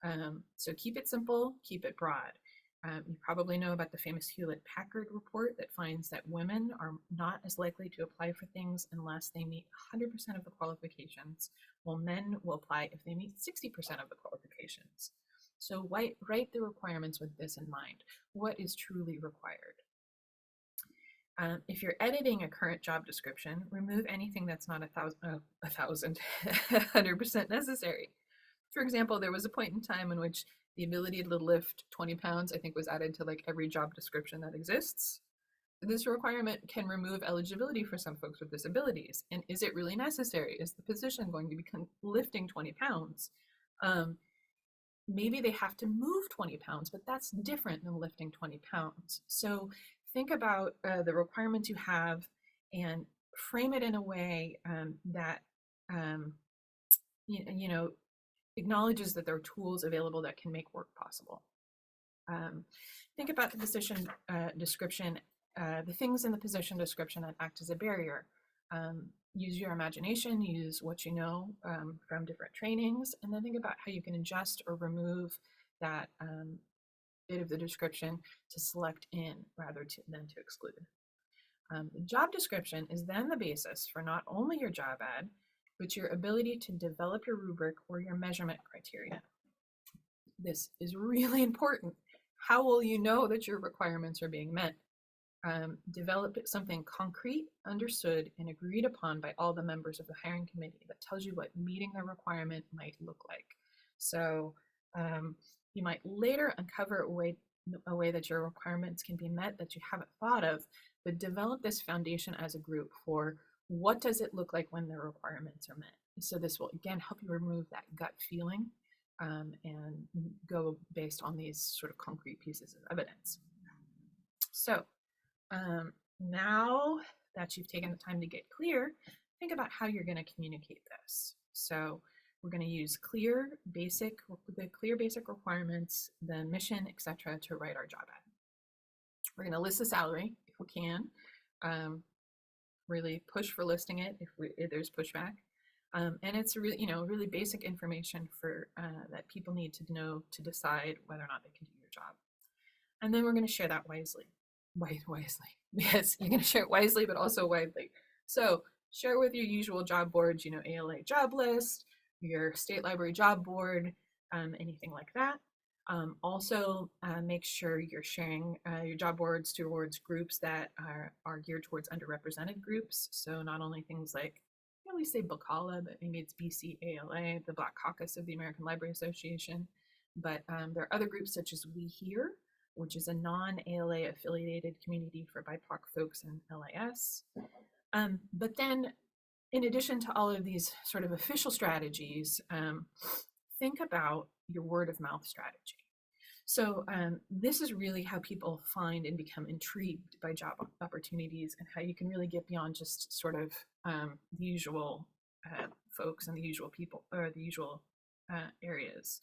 have? So keep it simple, keep it broad. You probably know about the famous Hewlett-Packard report that finds that women are not as likely to apply for things unless they meet 100% of the qualifications, while men will apply if they meet 60% of the qualifications. So write the requirements with this in mind. What is truly required? If you're editing a current job description, remove anything that's not 100% necessary. For example, there was a point in time in which The ability to lift 20 pounds, I think, was added to like every job description that exists. This requirement can remove eligibility for some folks with disabilities. And is it really necessary? Is the position going to be lifting 20 pounds? Maybe they have to move 20 pounds, but that's different than lifting 20 pounds. So think about the requirements you have and frame it in a way that you know, acknowledges that there are tools available that can make work possible. Think about the position description, the things in the position description that act as a barrier. Use your imagination, use what you know from different trainings, and then think about how you can adjust or remove that bit of the description to select in rather than to exclude. The job description is then the basis for not only your job ad, but your ability to develop your rubric or your measurement criteria. This is really important. How will you know that your requirements are being met? Develop something concrete, understood, and agreed upon by all the members of the hiring committee that tells you what meeting the requirement might look like. So you might later uncover a way that your requirements can be met that you haven't thought of, but develop this foundation as a group for what does it look like when the requirements are met. So this will again help you remove that gut feeling and go based on these sort of concrete pieces of evidence. So now that you've taken the time to get clear, think about how you're going to communicate this. So we're going to use the clear basic requirements, the mission, etc., to write our job ad. We're going to list the salary if we can. Really push for listing it if there's pushback. And it's really, really basic information for that people need to know to decide whether or not they can do your job. And then we're going to share that wisely. Yes, you're going to share it wisely, but also widely. So share with your usual job boards, ALA job list, your state library job board, anything like that. Also, make sure you're sharing your job boards towards groups that are geared towards underrepresented groups. So not only things like, we say BACALA, but maybe it's BCALA, the Black Caucus of the American Library Association. But there are other groups such as We Here, which is a non-ALA affiliated community for BIPOC folks in LIS. But then, in addition to all of these sort of official strategies, think about your word of mouth strategy. So this is really how people find and become intrigued by job opportunities, and how you can really get beyond just sort of the usual folks and the usual people or the usual areas.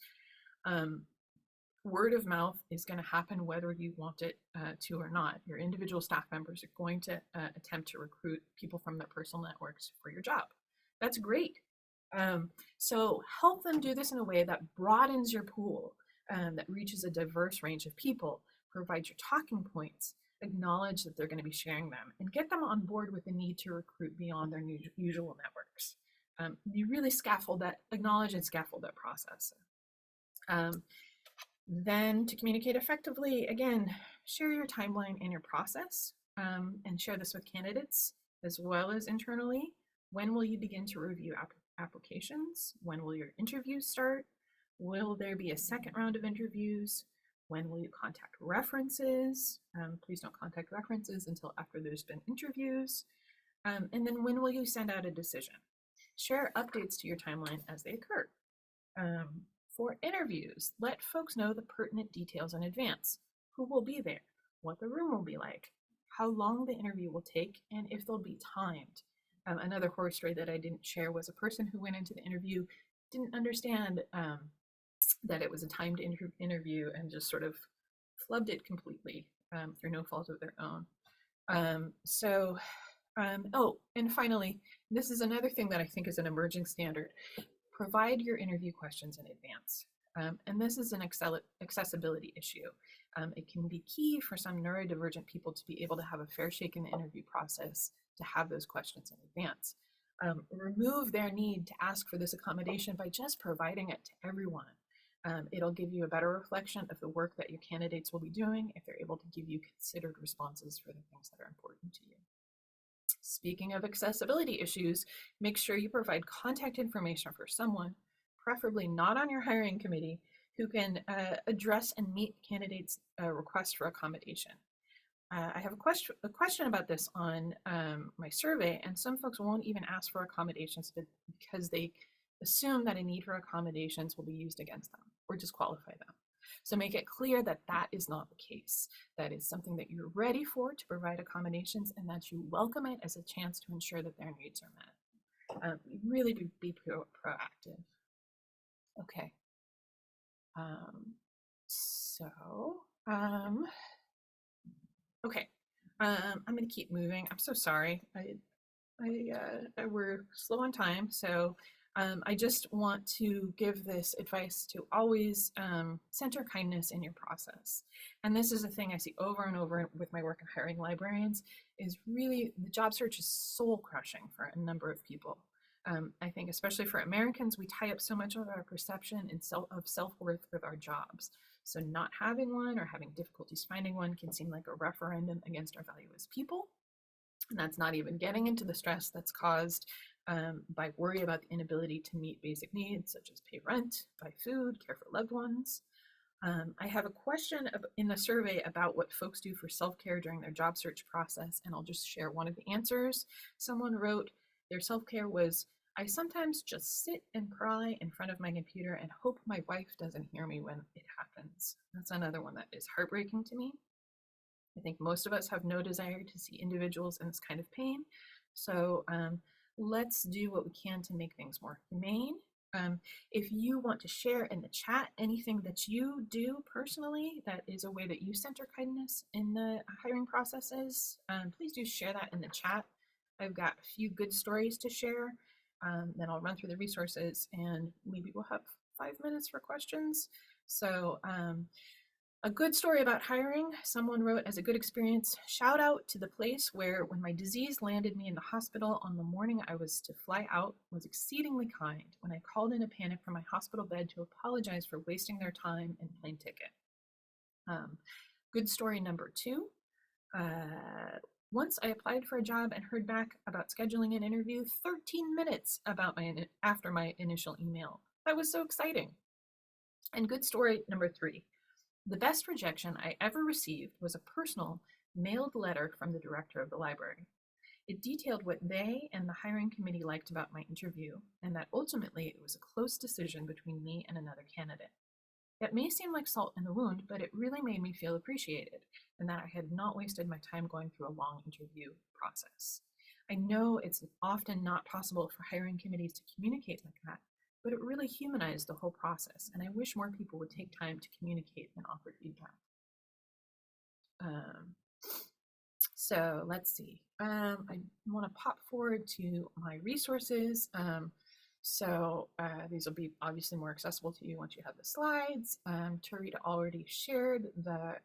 Word of mouth is going to happen whether you want it to or not. Your individual staff members are going to attempt to recruit people from their personal networks for your job. That's great. So help them do this in a way that broadens your pool, that reaches a diverse range of people, provide your talking points, acknowledge that they're going to be sharing them, and get them on board with the need to recruit beyond their usual networks. You really acknowledge and scaffold that process. Then to communicate effectively, again, share your timeline and your process, and share this with candidates as well as internally. When will you begin to review applications? When will your interviews start? Will there be a second round of interviews? When will you contact references? Please don't contact references until after there's been interviews. And then when will you send out a decision? Share updates to your timeline as they occur. For interviews, let folks know the pertinent details in advance. Who will be there? What the room will be like? How long the interview will take, and if they'll be timed. Another horror story that I didn't share was a person who went into the interview, didn't understand that it was a timed interview and just sort of flubbed it completely through no fault of their own. And finally, this is another thing that I think is an emerging standard. Provide your interview questions in advance. And this is an accessibility issue. It can be key for some neurodivergent people to be able to have a fair shake in the interview process, to have those questions in advance. Remove their need to ask for this accommodation by just providing it to everyone. It'll give you a better reflection of the work that your candidates will be doing if they're able to give you considered responses for the things that are important to you. Speaking of accessibility issues, make sure you provide contact information for someone, preferably not on your hiring committee, who can address and meet candidates' requests for accommodation. I have a question about this on my survey, and some folks won't even ask for accommodations because they assume that a need for accommodations will be used against them or disqualify them. So make it clear that that is not the case. That is something that you're ready for to provide accommodations, and that you welcome it as a chance to ensure that their needs are met. Really be proactive. Okay. Okay. I'm going to keep moving. I'm so sorry. We're slow on time, so I just want to give this advice to always center kindness in your process. And this is a thing I see over and over with my work in hiring librarians, is really the job search is soul crushing for a number of people. I think especially for Americans, we tie up so much of our perception and of self-worth with our jobs. So not having one or having difficulties finding one can seem like a referendum against our value as people. And that's not even getting into the stress that's caused by worry about the inability to meet basic needs, such as pay rent, buy food, care for loved ones. I have a question in the survey about what folks do for self-care during their job search process, and I'll just share one of the answers. Someone wrote their self-care was, I sometimes just sit and cry in front of my computer and hope my wife doesn't hear me when it happens. That's another one that is heartbreaking to me. I think most of us have no desire to see individuals in this kind of pain. So let's do what we can to make things more humane. If you want to share in the chat anything that you do personally that is a way that you center kindness in the hiring processes, please do share that in the chat. I've got a few good stories to share. Then I'll run through the resources and maybe we'll have 5 minutes for questions. So a good story about hiring, someone wrote, as a good experience, shout out to the place where when my disease landed me in the hospital on the morning I was to fly out was exceedingly kind when I called in a panic from my hospital bed to apologize for wasting their time and plane ticket. Good story number 2. Once I applied for a job and heard back about scheduling an interview 13 minutes after my initial email. That was so exciting. And good story number 3. The best rejection I ever received was a personal mailed letter from the director of the library. It detailed what they and the hiring committee liked about my interview, and that ultimately it was a close decision between me and another candidate. It may seem like salt in the wound, but it really made me feel appreciated and that I had not wasted my time going through a long interview process. I know it's often not possible for hiring committees to communicate like that, but it really humanized the whole process, and I wish more people would take time to communicate and offer feedback. So let's see. I want to pop forward to my resources. These will be obviously more accessible to you once you have the slides. Tarita already shared the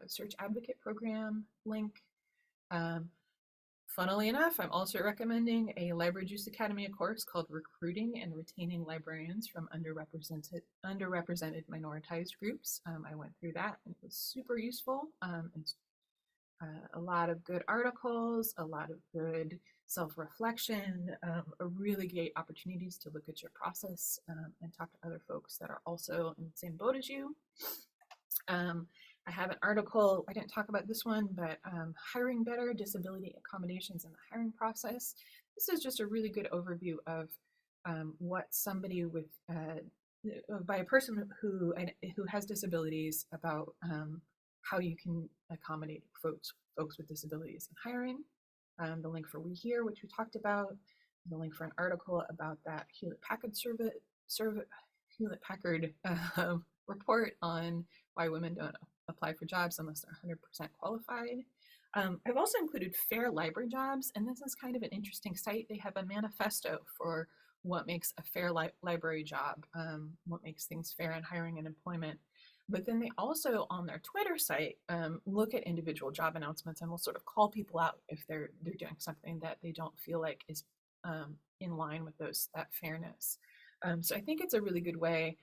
Search Advocate Program link. Funnily enough, I'm also recommending a Library Juice Academy course called Recruiting and Retaining Librarians from Underrepresented Minoritized Groups. I went through that and it was super useful. A lot of good articles, a lot of good self-reflection, a really great opportunities to look at your process and talk to other folks that are also in the same boat as you. I have an article, I didn't talk about this one, but hiring better disability accommodations in the hiring process. This is just a really good overview of what somebody with, by a person who has disabilities, about how you can accommodate folks with disabilities in hiring. The link for We Here, which we talked about, the link for an article about that Hewlett-Packard report on why women don't apply for jobs unless they're 100% qualified. I've also included Fair Library Jobs, and this is kind of an interesting site. They have a manifesto for what makes a fair library job, what makes things fair in hiring and employment. But then they also, on their Twitter site, look at individual job announcements and will sort of call people out if they're doing something that they don't feel like is in line with that fairness. So I think it's a really good way.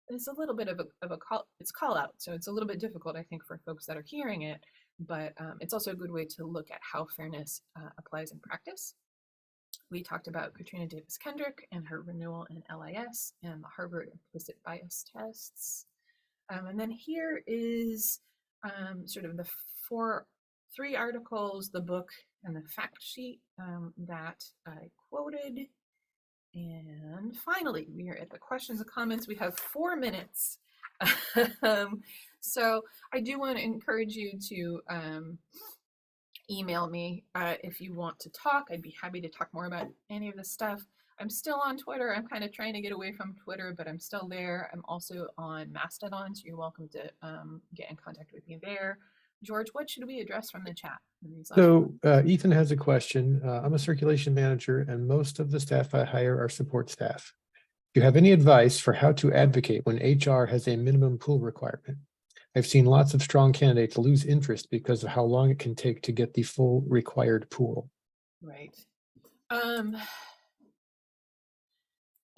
It's a little bit of a call out, so it's a little bit difficult, I think, for folks that are hearing it, but it's also a good way to look at how fairness applies in practice. We talked about Katrina Davis Kendrick and her renewal in LIS and the Harvard implicit bias tests. And then here is sort of the three articles, the book, and the fact sheet that I quoted. And finally, we are at the questions and comments. We have 4 minutes. So I do want to encourage you to email me if you want to talk. I'd be happy to talk more about any of this stuff. I'm still on Twitter. I'm kind of trying to get away from Twitter, but I'm still there. I'm also on Mastodon, so you're welcome to get in contact with me there. George, what should we address from the chat? So Ethan has a question. I'm a circulation manager, and most of the staff I hire are support staff. Do you have any advice for how to advocate when HR has a minimum pool requirement? I've seen lots of strong candidates lose interest because of how long it can take to get the full required pool. Right. I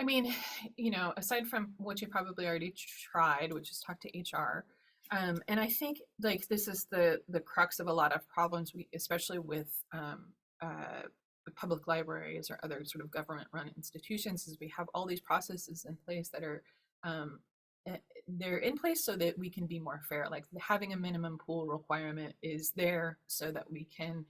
mean, you know, aside from what you probably already tried, which is talk to HR, and I think like this is the crux of a lot of problems, especially with public libraries or other sort of government-run institutions, is we have all these processes in place that are they're in place so that we can be more fair. Like having a minimum pool requirement is there so that we can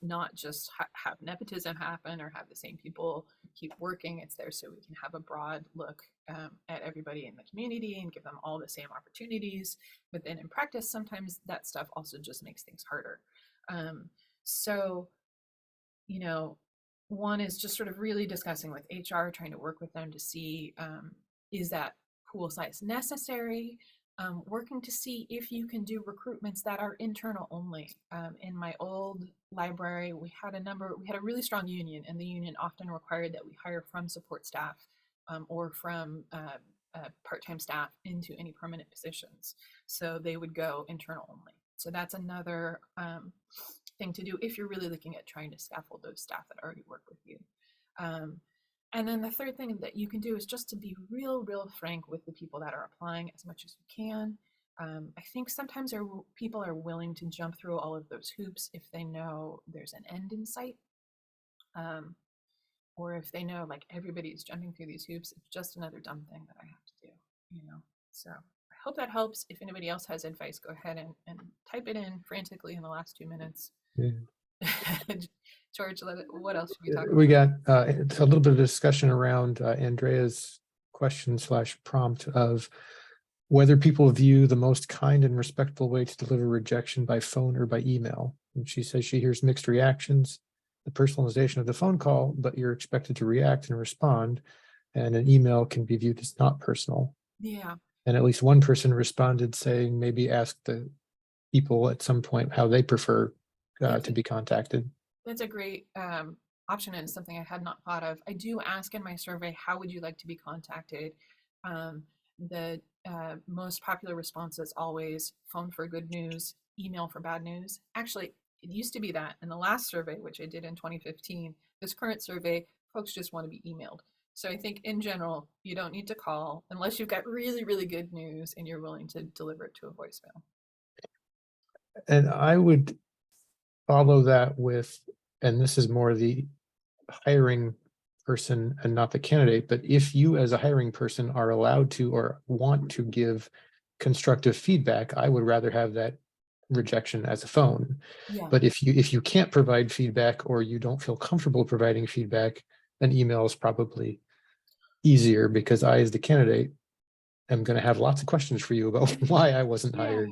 not just have nepotism happen or have the same people keep working. It's there so we can have a broad look at everybody in the community and give them all the same opportunities. But then in practice, sometimes that stuff also just makes things harder. So, you know, one is just sort of really discussing with HR, trying to work with them to see is that pool size necessary? Working to see if you can do recruitments that are internal only. In my old library, we had a really strong union, and the union often required that we hire from support staff or from part-time staff into any permanent positions. So they would go internal only. So that's another thing to do if you're really looking at trying to scaffold those staff that already work with you. And then the third thing that you can do is just to be real frank with the people that are applying as much as you can. I think sometimes people are willing to jump through all of those hoops if they know there's an end in sight. Or if they know like everybody's jumping through these hoops, it's just another dumb thing that I have to do, you know? So I hope that helps. If anybody else has advice, go ahead and type it in frantically in the last 2 minutes. Yeah. George, what else should we talk about? We got a little bit of discussion around Andrea's question / prompt of whether people view the most kind and respectful way to deliver rejection by phone or by email. And she says she hears mixed reactions, the personalization of the phone call, but you're expected to react and respond. And an email can be viewed as not personal. Yeah. And at least one person responded saying maybe ask the people at some point how they prefer to be contacted. That's a great option and something I had not thought of. I do ask in my survey, how would you like to be contacted? The most popular response is always phone for good news, email for bad news. Actually, it used to be that in the last survey, which I did in 2015. This current survey, folks just want to be emailed. So I think in general, you don't need to call unless you've got really good news and you're willing to deliver it to a voicemail. And I would follow that with, and this is more the hiring person and not the candidate, but if you as a hiring person are allowed to or want to give constructive feedback, I would rather have that rejection as a phone. Yeah. But if you can't provide feedback or you don't feel comfortable providing feedback, then email is probably easier, because I, as the candidate, am going to have lots of questions for you about why I wasn't hired.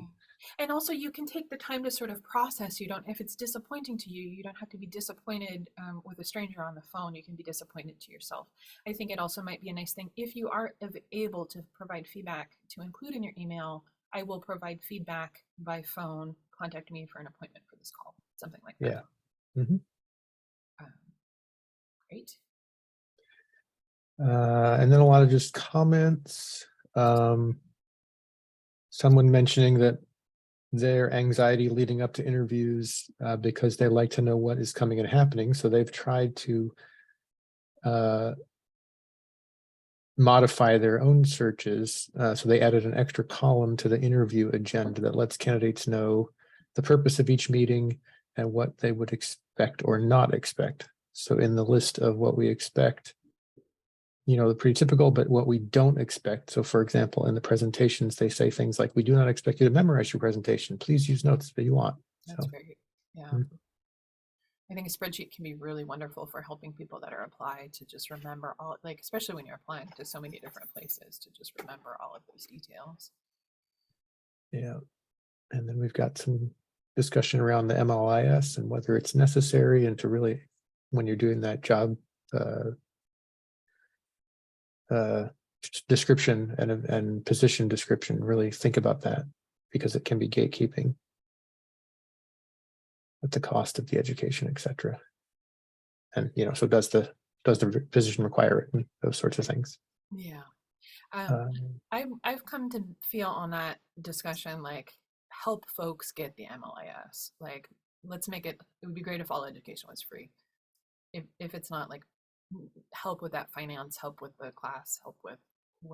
And also you can take the time to sort of process. You don't, if it's disappointing to you, you don't have to be disappointed with a stranger on the phone. You can be disappointed to yourself. I think it also might be a nice thing if you are able to provide feedback to include in your email. I will provide feedback by phone. Contact me for an appointment for this call. Something like that. Yeah. Mm-hmm. Great. And then a lot of just comments. Someone mentioning that their anxiety leading up to interviews because they like to know what is coming and happening. So they've tried to modify their own searches. So they added an extra column to the interview agenda that lets candidates know the purpose of each meeting and what they would expect or not expect. So in the list of what we expect, pretty typical, but what we don't expect. So for example, in the presentations, they say things like, we do not expect you to memorize your presentation. Please use notes that you want. That's So, great. Yeah. mm, I think a spreadsheet can be really wonderful for helping people that are applied to just remember all, like, especially when you're applying to so many different places, to just remember all of those details. yeah. And then we've got some discussion around the MLIS and whether it's necessary, and to really, when you're doing that job description and position description, really think about that, because it can be gatekeeping at the cost of the education, etc. And so does the position require it, and those sorts of things. Yeah. I've come to feel on that discussion, like, help folks get the MLIS. Like, let's make it would be great if all education was free. If it's not, like, help with that finance, help with the class, help with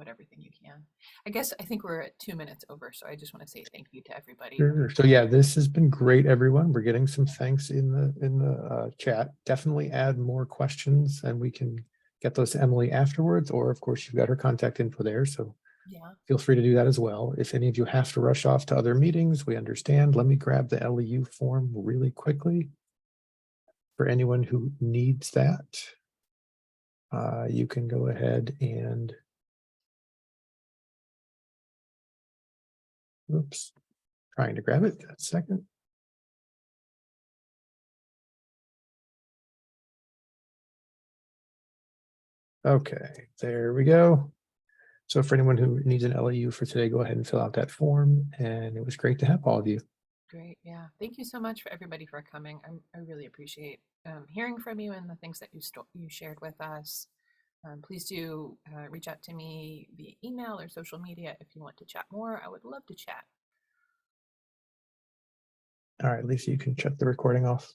everything you can. I think we're at 2 minutes over, so I just want to say thank you to everybody. Sure. So yeah, this has been great, everyone. We're getting some thanks in the chat. Definitely add more questions, and we can get those to Emily afterwards, or of course you've got her contact info there, so Yeah. feel free to do that as well. If any of you have to rush off to other meetings, we understand. Let me grab the LEU form really quickly for anyone who needs that. You can go ahead and, oops, trying to grab it. A second. Okay, there we go. So for anyone who needs an LEU for today, go ahead and fill out that form. And it was great to have all of you. Great. Yeah. Thank you so much for everybody for coming. I really appreciate hearing from you and the things that you shared with us. Please do reach out to me via email or social media if you want to chat more. I would love to chat. All right, Lisa, you can shut the recording off.